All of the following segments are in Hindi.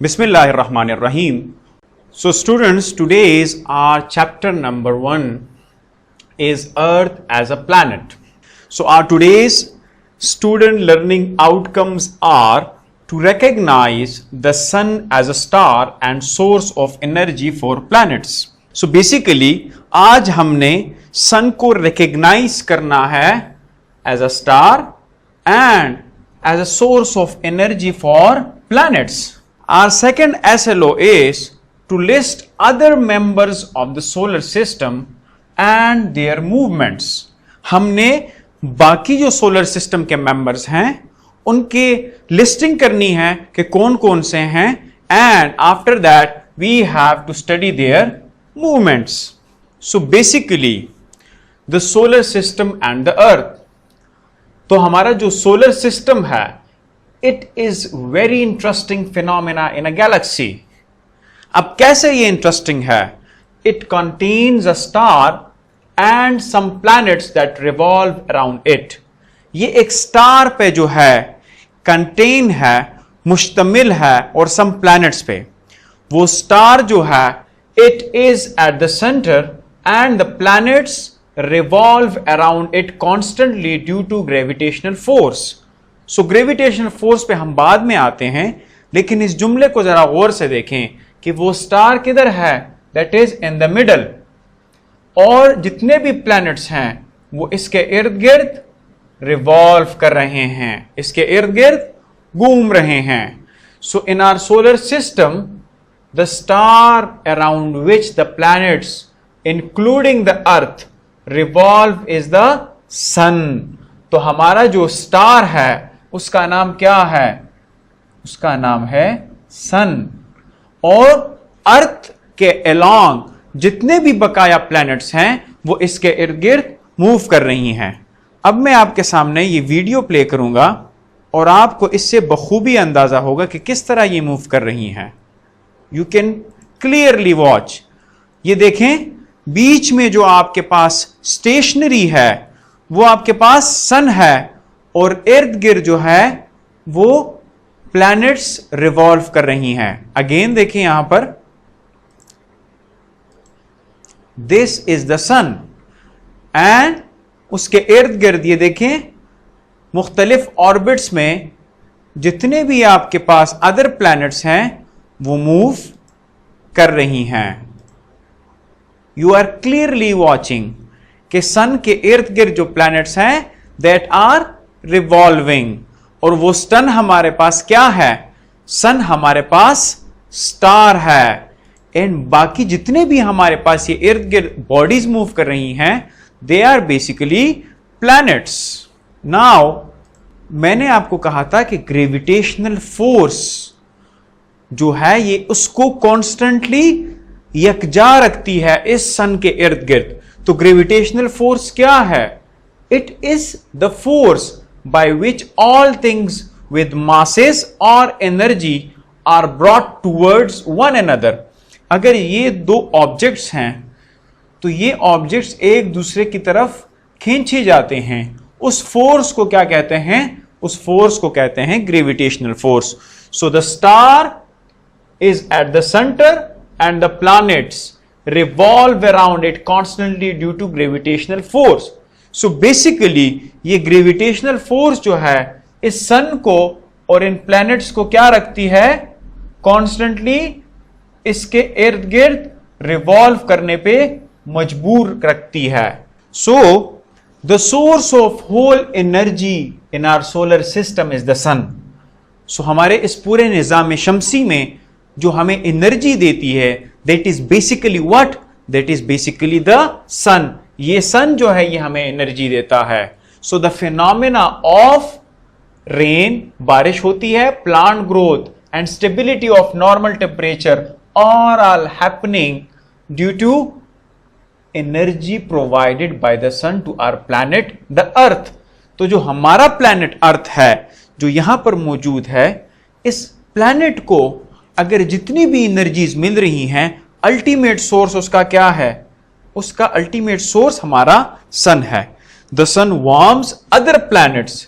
Bismillahirrahmanirrahim. So students, today's our chapter number 1 is Earth as a planet. So our today's student learning outcomes are to recognize the sun as a star and source of energy for planets. So basically आज हमने sun को recognize करना है as a star and as a source of energy for planets. Our second SLO is to list other members of the solar system and their movements. हमने बाकी जो सोलर सिस्टम के मेंबर्स हैं उनके लिस्टिंग करनी है कि कौन कौन से हैं and after that we have to study their movements. So basically the solar system and the earth. तो हमारा जो सोलर सिस्टम है it is very interesting phenomena in a galaxy. अब कैसे ये इंटरेस्टिंग है? It contains a star and some planets that revolve around it. ये एक स्टार पे जो है कंटेन है, मुश्तमिल है और some planets पे. वो स्टार जो है it is at the center and the planets revolve around it constantly due to gravitational force. So gravitational force पे हम बाद में आते हैं, लेकिन इस जुमले को जरा गौर से देखें कि वो स्टार किधर है, that is in the middle, और जितने भी प्लैनेट्स हैं वो इसके इर्द गिर्द रिवॉल्व कर रहे हैं, इसके इर्द गिर्द घूम रहे हैं. So in our solar system the star around which the planets including the earth revolve is the sun. तो हमारा जो स्टार है उसका नाम क्या है? उसका नाम है सन. और अर्थ के अलोंग जितने भी बकाया प्लैनेट्स हैं वो इसके इर्द गिर्द मूव कर रही हैं. अब मैं आपके सामने ये वीडियो प्ले करूंगा और आपको इससे बखूबी अंदाजा होगा कि किस तरह ये मूव कर रही हैं. You can clearly watch. ये देखें, बीच में जो आपके पास स्टेशनरी है वो आपके पास सन है और इर्द गिर्द जो है वो प्लैनेट्स रिवॉल्व कर रही हैं. अगेन देखिए यहां पर, this is the sun and उसके इर्द गिर्द ये देखें मुख्तलिफ ऑर्बिट्स में जितने भी आपके पास अदर प्लैनेट्स हैं वो मूव कर रही हैं. यू आर क्लियरली वॉचिंग कि सन के इर्द गिर्द जो प्लैनेट्स हैं दैट आर रिवॉल्विंग. और वो सन हमारे पास क्या है? सन हमारे पास स्टार है. एंड बाकी जितने भी हमारे पास ये इर्द गिर्द बॉडीज मूव कर रही हैं they are basically planets. Now मैंने आपको कहा था कि ग्रेविटेशनल फोर्स जो है ये उसको कॉन्स्टेंटली यकजा रखती है इस सन के इर्द गिर्द. तो ग्रेविटेशनल फोर्स क्या है? It is the force by which all things with masses और energy are brought towards one another. अगर ये दो ऑब्जेक्ट्स हैं तो ये ऑब्जेक्ट्स एक दूसरे की तरफ खींचे जाते हैं. उस फोर्स को क्या कहते हैं? उस फोर्स को कहते हैं gravitational force. So the star is at the centre and the planets revolve around it constantly due to gravitational force. So basically ये gravitational force जो है इस sun को और इन planets को क्या रखती है? Constantly इसके इर्द गिर्द revolve करने पे मजबूर रखती है. So the source of whole energy in our solar system is the sun. So हमारे इस पूरे निज़ाम शमसी में जो हमें एनर्जी देती है that is basically what? That is basically the sun. ये सन जो है ये हमें एनर्जी देता है. So the phenomena of rain, बारिश होती है, plant growth and stability of normal temperature are all happening due to energy provided by the sun to our planet the earth. तो जो हमारा प्लैनेट अर्थ है जो यहां पर मौजूद है, इस प्लैनेट को अगर जितनी भी एनर्जीज मिल रही हैं अल्टीमेट सोर्स उसका क्या है? उसका अल्टीमेट सोर्स हमारा सन है. The sun warms other planets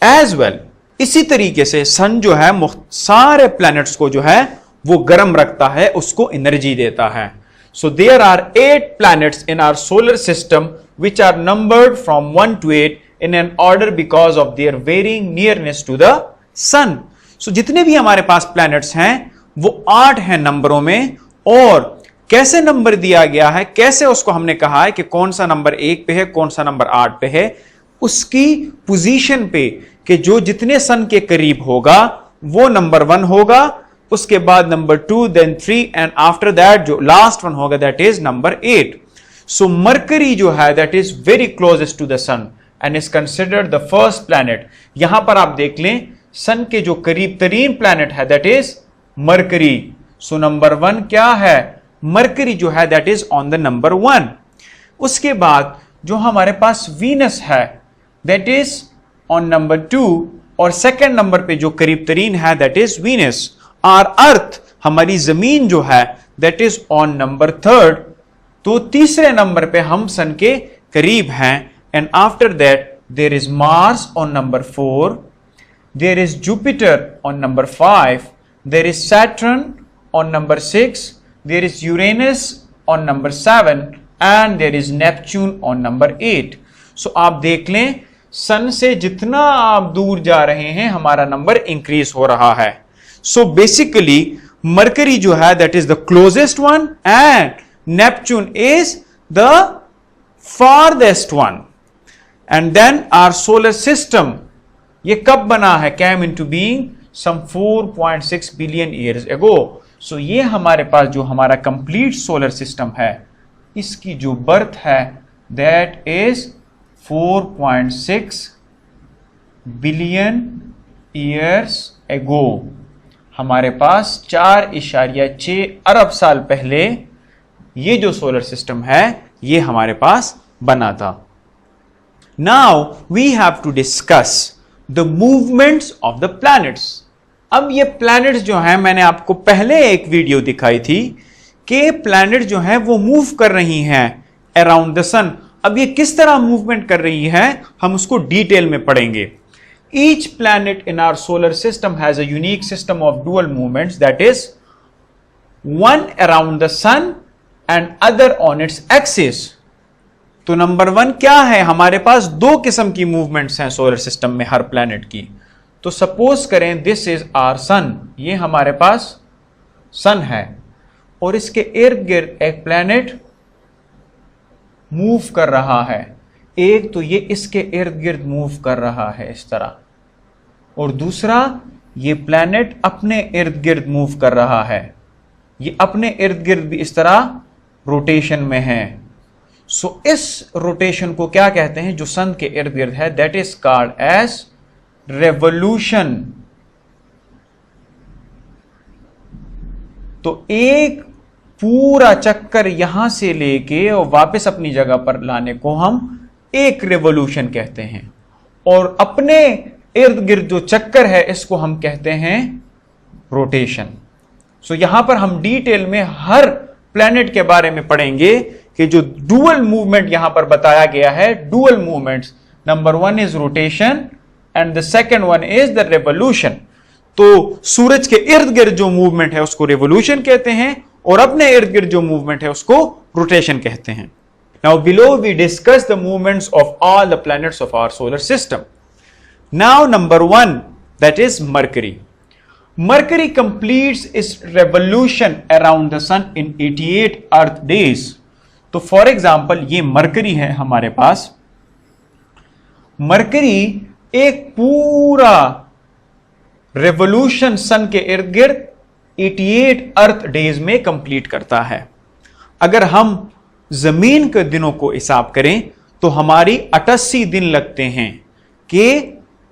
as well. इसी तरीके से सन जो है सारे प्लैनेट्स को जो है वो गर्म रखता है, उसको एनर्जी देता है। So there are 8 planets in our solar system which are numbered from 1 to 8 in an order because of their varying nearness to the sun. So जितने भी हमारे पास planets हैं वो 8 हैं नंबरों में, और कैसे नंबर दिया गया है, कैसे उसको हमने कहा है कि कौन सा नंबर 1 पे है, कौन सा नंबर 8 पे है, उसकी पोजीशन पे, कि जो जितने सन के करीब होगा वो नंबर 1 होगा, उसके बाद number 2, then 3 and after that जो लास्ट वन होगा that is number 8। So Mercury जो है that is very closest to the sun and is considered the first planet. यहां पर आप देख लें सन के जो करीब तरीन प्लैनेट है that is mercury. So number 1 क्या है, मरकरी जो है that is on the number 1। उसके बाद जो हमारे पास वीनस है दैट इज ऑन नंबर 2, और सेकंड नंबर पे जो करीब तरीन है दैट इज वीनस। आर अर्थ हमारी जमीन जो है दैट इज ऑन नंबर 3, तो तीसरे नंबर पे हम सन के करीब हैं। And after that there is Mars on number 4, there is Jupiter on number 5, there is Saturn on number 6, there is Uranus on number 7 and there is Neptune on number 8। So आप देख लें सन से जितना आप दूर जा रहे हैं हमारा नंबर इंक्रीज हो रहा है। सो बेसिकली मरकरी जो है that is the closest one and Neptune is the farthest one. And then our solar system ये कब बना है, came into being some 4.6 billion years ago. So ये हमारे पास जो हमारा कंप्लीट सोलर सिस्टम है इसकी जो बर्थ है दैट इज 4.6 बिलियन ईयर्स एगो। हमारे पास 4.6 अरब साल पहले ये जो सोलर सिस्टम है ये हमारे पास बना था। Now we have to discuss the movements of the planets. अब ये प्लैनेट्स जो हैं मैंने आपको पहले एक वीडियो दिखाई थी कि प्लैनेट जो हैं वो मूव कर रही हैं अराउंड द सन। अब ये किस तरह मूवमेंट कर रही हैं हम उसको डिटेल में पढ़ेंगे। Each planet in our solar system has a unique system of dual movements, that is one around the sun and other on its axis। तो नंबर 1 क्या है, हमारे पास 2 किस्म की मूवमेंट्स हैं सोलर सिस्टम में हर प्लैनेट की। तो सपोज करें दिस इज आवर सन, ये हमारे पास सन है और इसके इर्द गिर्द एक प्लैनेट मूव कर रहा है। एक तो ये इसके इर्द गिर्द मूव कर रहा है इस तरह, और दूसरा ये प्लैनेट अपने इर्द गिर्द मूव कर रहा है, ये अपने इर्द गिर्द भी इस तरह रोटेशन में है। सो इस रोटेशन को क्या कहते हैं जो सन के इर्द गिर्द है, that is called as revolution. तो एक पूरा चक्कर यहां से लेके और वापस अपनी जगह पर लाने को हम एक रेवोल्यूशन कहते हैं, और अपने इर्द गिर्द जो चक्कर है इसको हम कहते हैं रोटेशन। सो यहां पर हम डिटेल में हर प्लैनेट के बारे में पढ़ेंगे कि जो डुअल मूवमेंट यहां पर बताया गया है, dual movements, number 1 is rotation and the second one is the revolution. तो सूरज के इर्द गिर्द जो मूवमेंट है उसको रेवोल्यूशन कहते हैं और अपने इर्द गिर्द जो मूवमेंट है उसको रोटेशन कहते हैं। Now below we discuss the movements of all the planets of our solar system. Now number 1, that is Mercury. Mercury completes its revolution around the sun in 88 earth days. तो for example ये Mercury है हमारे पास। Mercury एक पूरा revolution sun के इर्द गिर्द 88 अर्थ डेज में कंप्लीट करता है। अगर हम जमीन के दिनों को हिसाब करें तो हमारी 88 दिन लगते हैं कि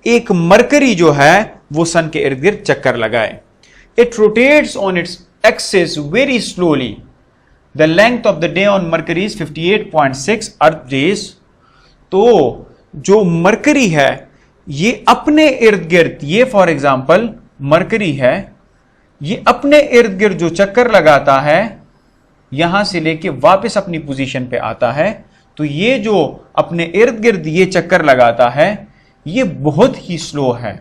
एक मरकरी जो है वो सन के इर्द गिर्द चक्कर लगाए। It rotates on its axis very slowly. The length of the day on mercury is 58.6 earth days. तो जो मरकरी है ये अपने इर्द गिर्द, ये फॉर एग्जाम्पल मरकरी है, ये अपने इर्द गिर्द जो चक्कर लगाता है यहां से लेके वापस अपनी पोजीशन पे आता है, तो ये जो अपने इर्द गिर्द ये चक्कर लगाता है ये बहुत ही स्लो है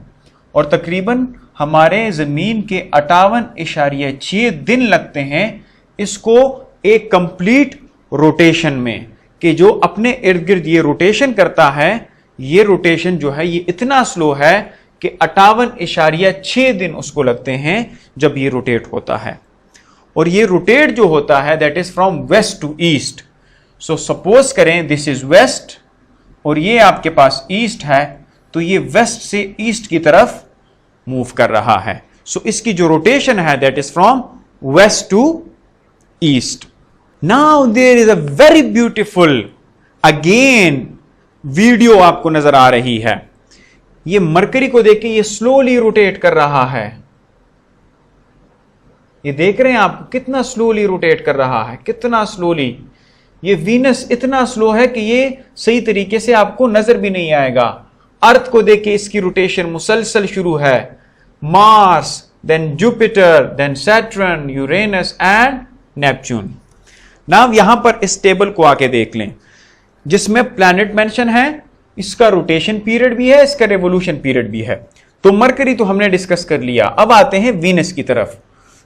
और तकरीबन हमारे जमीन के 58.6 दिन लगते हैं इसको एक कंप्लीट रोटेशन में, कि जो अपने इर्द गिर्द ये रोटेशन करता है, ये रोटेशन जो है ये इतना स्लो है कि 58.6 दिन उसको लगते हैं जब ये रोटेट होता है। और ये रोटेट जो होता है that is from west to east. So suppose करें दिस इज वेस्ट और ये आपके पास ईस्ट है, तो ये वेस्ट से ईस्ट की तरफ मूव कर रहा है। सो इसकी जो रोटेशन है that is from west to east. Now there is a very beautiful again video आपको नजर आ रही है। ये मरकरी को देखिए, ये स्लोली रोटेट कर रहा है। ये देख रहे हैं आप कितना स्लोली रोटेट कर रहा है, कितना स्लोली। ये वीनस इतना स्लो है कि ये सही तरीके से आपको नजर भी नहीं आएगा। अर्थ को देखिए, इसकी रोटेशन मुसलसल शुरू है। Mars, then Jupiter, then Saturn, Uranus and Neptune. Now यहां पर इस टेबल को आके देख लें जिसमें प्लैनेट मेंशन है, इसका रोटेशन पीरियड भी है, इसका रेवोल्यूशन पीरियड भी है। तो मरकरी तो हमने डिस्कस कर लिया। अब आते हैं वीनस की तरफ।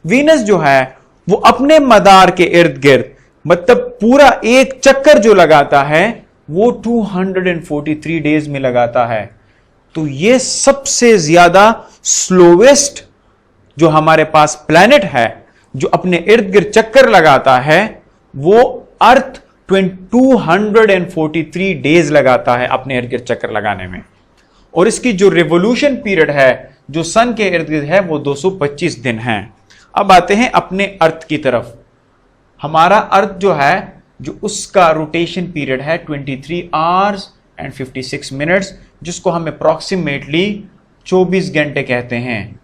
वीनस जो है वो अपने मदार के इर्द गिर्द मतलब पूरा एक चक्कर जो लगाता है वो 243 डेज में लगाता है। तो ये सबसे ज्यादा स्लोवेस्ट जो हमारे पास प्लैनेट है जो अपने इर्द गिर्द चक्कर लगाता है, वो अर्थ 243 डेज लगाता है अपने इर्द गिर्द चक्कर लगाने में। और इसकी जो रिवोल्यूशन पीरियड है जो सन के इर्द गिर्द है वो 225 दिन है। अब आते हैं अपने अर्थ की तरफ। हमारा अर्थ जो है जो उसका रोटेशन पीरियड है 23 आवर्स एंड 56 मिनट्स, जिसको हम अप्रॉक्सीमेटली 24 घंटे कहते हैं।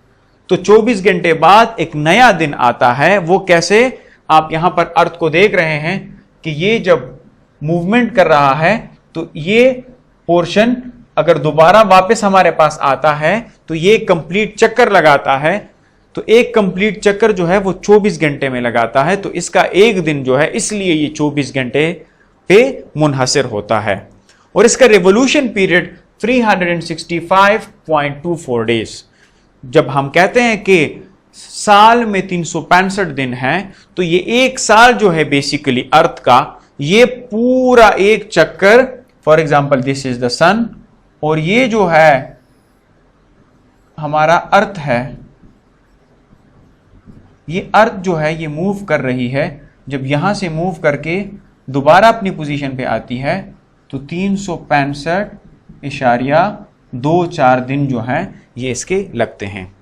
तो 24 घंटे बाद एक नया दिन आता है। वो कैसे? आप यहां पर अर्थ को देख रहे हैं कि ये जब मूवमेंट कर रहा है तो ये पोर्शन अगर दोबारा वापस हमारे पास आता है तो ये कंप्लीट चक्कर लगाता है। तो एक कंप्लीट चक्कर जो है वो 24 घंटे में लगाता है। तो इसका एक दिन जो है इसलिए ये 24 घंटे पे मुनहसर होता है। और इसका रिवोल्यूशन पीरियड 365.24 डेज। जब हम कहते हैं कि साल में 365 दिन है, तो ये एक साल जो है बेसिकली अर्थ का ये पूरा एक चक्कर, for example this is the sun और ये जो है हमारा अर्थ है, ये अर्थ जो है ये मूव कर रही है। जब यहां से मूव करके दोबारा अपनी पोजीशन पे आती है तो 365.24 दिन जो है ये इसके लगते हैं।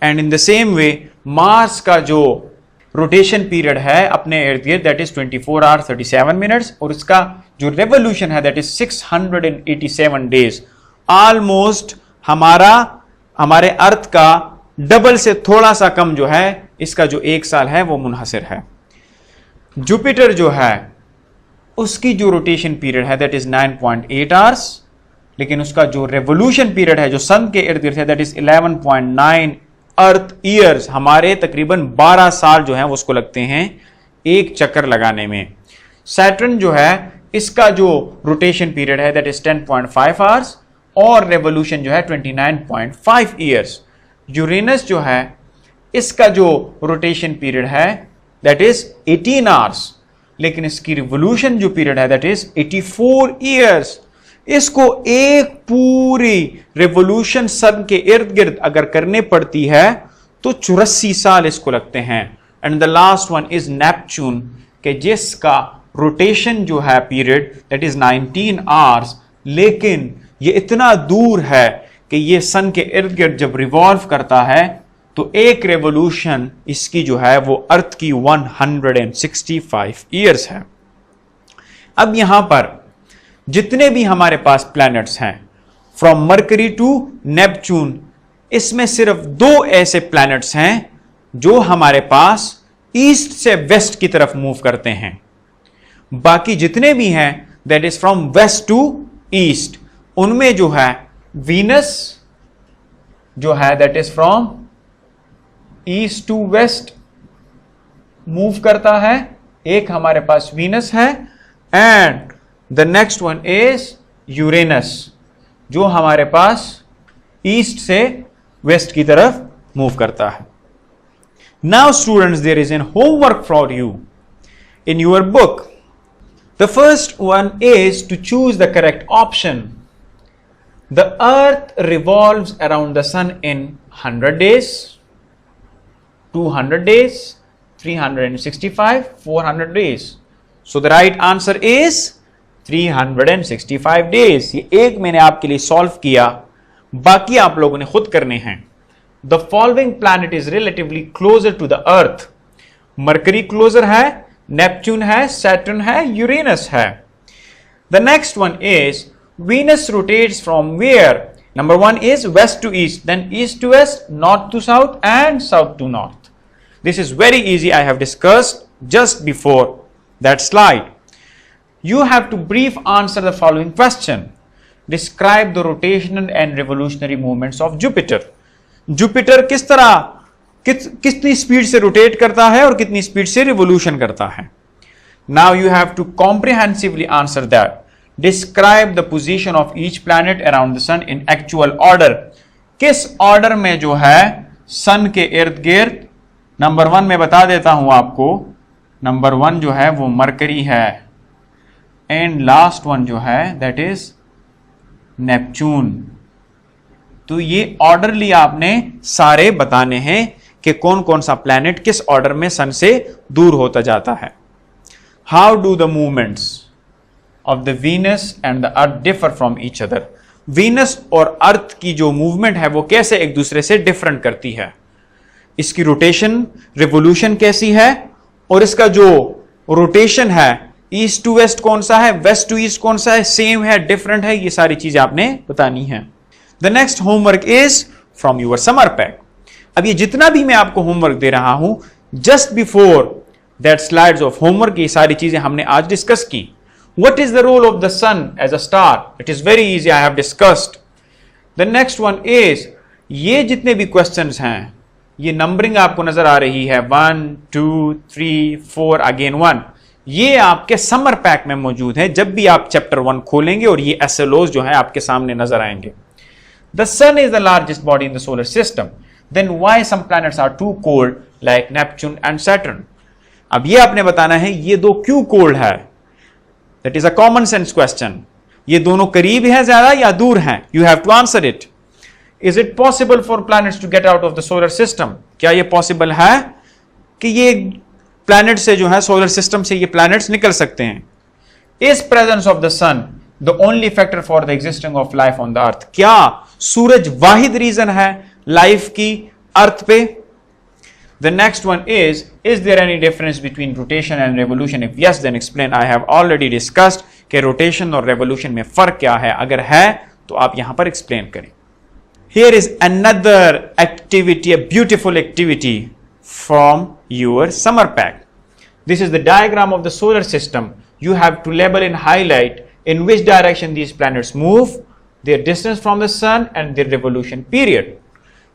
And in the same way Mars का जो रोटेशन पीरियड है अपने इर्द गिर्द दैट इज 24 आवर्स 37 मिनट्स और इसका जो रेवोल्यूशन है दैट इज 687 डेज। ऑलमोस्ट हमारे अर्थ का डबल से थोड़ा सा कम जो है इसका जो एक साल है वो मुनहसर है। जुपिटर जो है उसकी जो रोटेशन पीरियड है दैट इज 9.8 आवर्स, लेकिन उसका जो रेवोल्यूशन पीरियड है जो सन के इर्द गिर्द है दैट इज 11.9 अर्थ ईयर्स। हमारे तकरीबन 12 साल जो है उसको लगते हैं एक चक्कर लगाने में। सैटर्न जो है इसका जो रोटेशन पीरियड है दैट इज 10.5 आवर्स और रेवोल्यूशन जो है 29.5 ईयर्स। यूरेनस जो है इसका जो रोटेशन पीरियड है दैट इज 18 आवर्स, लेकिन इसकी रिवोल्यूशन जो पीरियड है दैट इज 84 ईयर्स। इसको एक पूरी रेवोल्यूशन सन के इर्द गिर्द अगर करने पड़ती है तो 84 साल इसको लगते हैं। And the last one is Neptune के जिसका रोटेशन जो है पीरियड दैट इज 19 आवर्स, लेकिन ये इतना दूर है कि ये सन के इर्द गिर्द जब रिवॉल्व करता है तो एक रेवोल्यूशन इसकी जो है वो अर्थ की 165 ईयर्स है। अब यहां पर जितने भी हमारे पास प्लैनेट्स हैं फ्रॉम मरकरी टू नेपच्यून, इसमें सिर्फ 2 ऐसे प्लैनेट्स हैं जो हमारे पास ईस्ट से वेस्ट की तरफ मूव करते हैं। बाकी जितने भी हैं that is from west to east. उनमें जो है वीनस जो है that is from east to west move करता है, एक हमारे पास वीनस है। And the next one is Uranus जो हमारे पास ईस्ट से वेस्ट की तरफ मूव करता है. Now students, there is an homework for you in your book. The first one is to choose the correct option. The earth revolves around the sun in 100 days, 200 days, 365, 400 days. So the right answer is 365 days. ये एक मैंने आपके लिए सॉल्व किया, बाकी आप लोगों ने खुद करने हैं. The following planet is relatively closer to the earth. Mercury closer है, नेपच्यून है, सैटर्न है, यूरेनस है. The next one is Venus rotates from where? Number one is west to east, then east to west, north to south, and south to north. This is very easy. I have discussed just before that slide. You have to brief answer the following question. Describe the rotational and revolutionary movements of Jupiter. Jupiter किस तरह कितनी स्पीड से रोटेट करता है और कितनी स्पीड से रिवोल्यूशन करता है. Now you have to comprehensively answer that. Describe the position of each planet around the sun in actual order. किस ऑर्डर में जो है सन के इर्द गिर्द. नंबर वन में बता देता हूं आपको. नंबर वन जो है वो मरकरी है, एंड लास्ट वन जो है दैट इज नेपच्यून. तो ये ऑर्डरली आपने सारे बताने हैं कि कौन कौन सा प्लैनेट किस ऑर्डर में सन से दूर होता जाता है. How do the movements of the Venus and the earth differ from each other. Venus और अर्थ की जो मूवमेंट है वो कैसे एक दूसरे से डिफरेंट करती है. इसकी रोटेशन रिवोल्यूशन कैसी है, और इसका जो रोटेशन है ईस्ट टू वेस्ट कौन सा है, वेस्ट टू ईस्ट कौन सा है, सेम है, डिफरेंट है, ये सारी चीजें आपने बतानी है. The next homework is from your summer pack. अब ये जितना भी मैं आपको होमवर्क दे रहा हूं, just before that slides of homework, ये सारी चीजें हमने आज डिस्कस की. What is the role of the sun as a star? It is very easy, I have discussed. The next one is, ये जितने भी questions हैं, ये नंबरिंग आपको नजर आ रही है 1, 2, 3, 4, again 1. ये आपके समर पैक में मौजूद है. जब भी आप चैप्टर 1 खोलेंगे और ये SLOs जो है आपके सामने नजर आएंगे. The sun is the largest body in the solar system. Then why some planets are too cold like Neptune and Saturn? अब ये आपने बताना है ये दो क्यों कोल्ड है. That is a common sense question. ये दोनों करीब है ज्यादा या दूर हैं? You have to answer it. Is it possible for planets to get out of the solar system? क्या ये पॉसिबल है कि ये प्लैनेट से जो है सोलर सिस्टम से ये प्लैनेट्स निकल सकते हैं? Is presence of the sun the only factor for the existing of life on the earth? क्या सूरज वाहिद रीजन है लाइफ की अर्थ पे? The next one is there any difference between rotation and revolution? If yes, then explain. I have already discussed कि rotation और revolution में फर्क क्या है. अगर है तो आप यहां पर explain करें. Here is another activity, a beautiful activity from your summer pack. This is the diagram of the solar system. You have to label and highlight in which direction these planets move, their distance from the sun and their revolution period.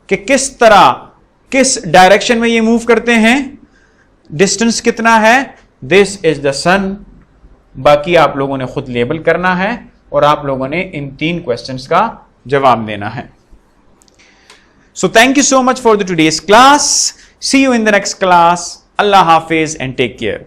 कि किस तरह किस डायरेक्शन में ये मूव करते हैं, डिस्टेंस कितना है. दिस इज द सन. बाकी आप लोगों ने खुद लेबल करना है और आप लोगों ने इन 3 क्वेश्चंस का जवाब देना है. So thank you so much for the today's class. See you in the next class. Allah Hafiz and take care.